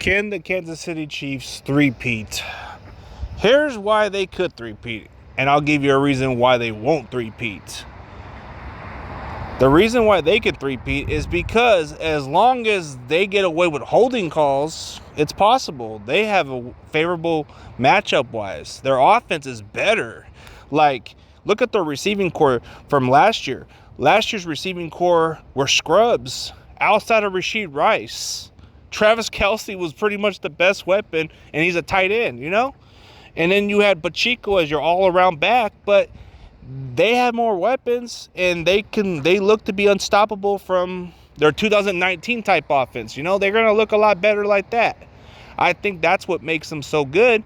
Can the Kansas City Chiefs three-peat? Here's why they could three-peat, and I'll give you a reason why they won't three-peat. The reason why they can three-peat is because as long as they get away with holding calls, it's possible. They have a favorable matchup-wise. Their offense is better. Like, look at their receiving core from last year. Last year's receiving core were scrubs outside of Rashid Rice. Travis Kelce was pretty much the best weapon, and he's a tight end, you know? And then you had Pacheco as your all-around back, but they have more weapons, and they look to be unstoppable from their 2019 type offense. You know, they're going to look a lot better like that. I think that's what makes them so good,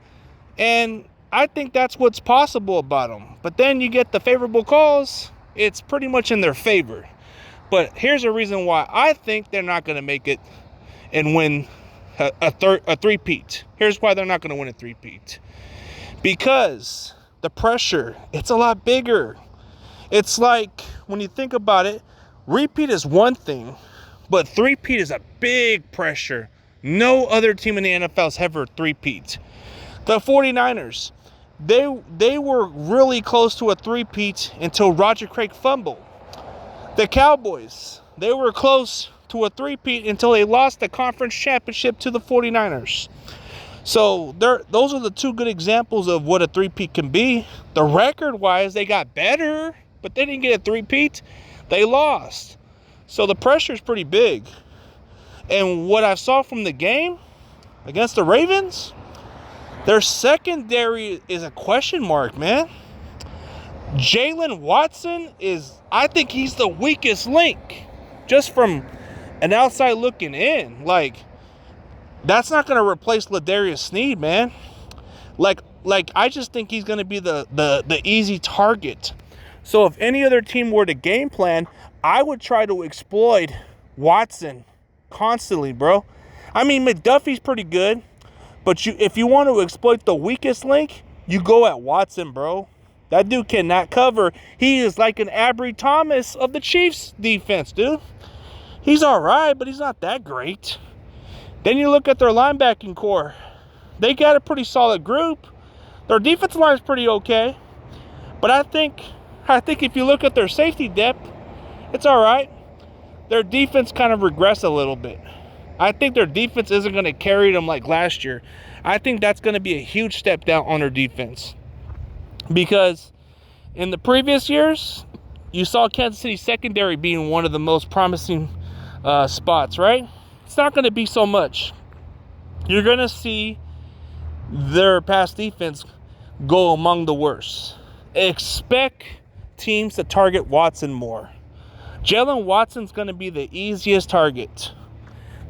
and I think that's what's possible about them. But then you get the favorable calls, it's pretty much in their favor. But here's a reason why I think they're not going to make it and win a three-peat. Here's why they're not going to win a three-peat. Because the pressure, it's a lot bigger. It's like, when you think about it, repeat is one thing, but three-peat is a big pressure. No other team in the NFL has ever three-peat. The 49ers, they were really close to a three-peat until Roger Craig fumbled. The Cowboys, they were close to a three-peat until they lost the conference championship to the 49ers. So those are the two good examples of what a three-peat can be. The record-wise, they got better, but they didn't get a three-peat. They lost. So the pressure is pretty big. And what I saw from the game against the Ravens, their secondary is a question mark, man. Jalen Watson I think he's the weakest link, just from an outside looking in. Like, that's not going to replace Ladarius Sneed, man. Like I just think he's going to be the easy target. So if any other team were to game plan, I would try to exploit Watson constantly, bro. I mean, McDuffie's pretty good, but if you want to exploit the weakest link, you go at Watson, bro. That dude cannot cover. He is like an Ambry Thomas of the Chiefs defense, dude. He's all right, but he's not that great. Then you look at their linebacking core. They got a pretty solid group. Their defensive line is pretty okay. But I think if you look at their safety depth, it's all right. Their defense kind of regressed a little bit. I think their defense isn't going to carry them like last year. I think that's going to be a huge step down on their defense. Because in the previous years, you saw Kansas City secondary being one of the most promising spots, right? It's not going to be so much. You're going to see their pass defense go among the worst. Expect teams to target Watson more. Jalen Watson's going to be the easiest target.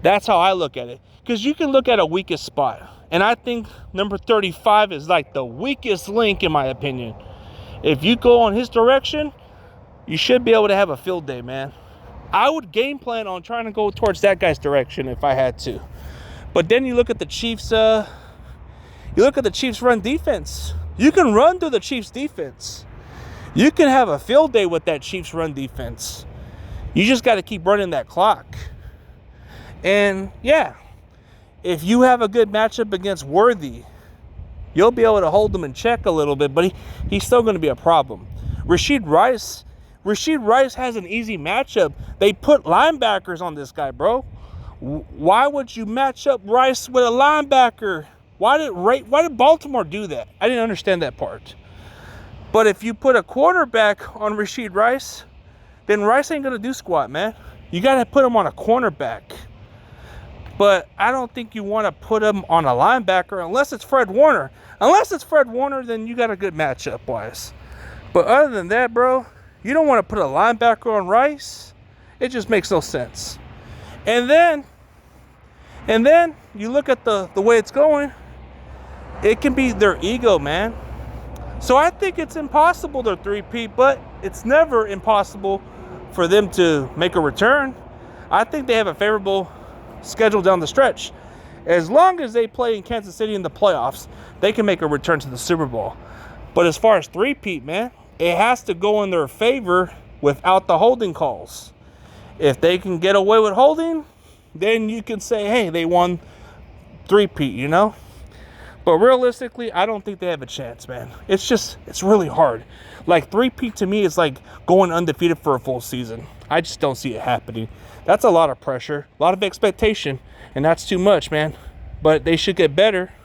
That's how I look at it. Because you can look at a weakest spot. And I think number 35 is like the weakest link, in my opinion. If you go on his direction, you should be able to have a field day, man. I would game plan on trying to go towards that guy's direction if I had to. But then you look at the Chiefs. You look at the Chiefs' run defense. You can run through the Chiefs' defense. You can have a field day with that Chiefs' run defense. You just got to keep running that clock. And yeah, if you have a good matchup against Worthy, you'll be able to hold them in check a little bit, but he's still going to be a problem. Rashid Rice has an easy matchup. They put linebackers on this guy, bro. Why would you match up Rice with a linebacker? Why did Baltimore do that? I didn't understand that part. But if you put a quarterback on Rashid Rice, then Rice ain't going to do squat, man. You got to put him on a cornerback. But I don't think you want to put him on a linebacker unless it's Fred Warner. Unless it's Fred Warner, then you got a good matchup-wise. But other than that, bro, you don't want to put a linebacker on Rice. It just makes no sense. And then you look at the way it's going. It can be their ego, man. So I think it's impossible to three-peat, but it's never impossible for them to make a return. I think they have a favorable schedule down the stretch. As long as they play in Kansas City in the playoffs, they can make a return to the Super Bowl. But as far as three-peat, man, it has to go in their favor without the holding calls. If they can get away with holding, then you can say, hey, they won three-peat, you know? But realistically, I don't think they have a chance, man. It's really hard. Like, three-peat to me is like going undefeated for a full season. I just don't see it happening. That's a lot of pressure, a lot of expectation, and that's too much, man. But they should get better.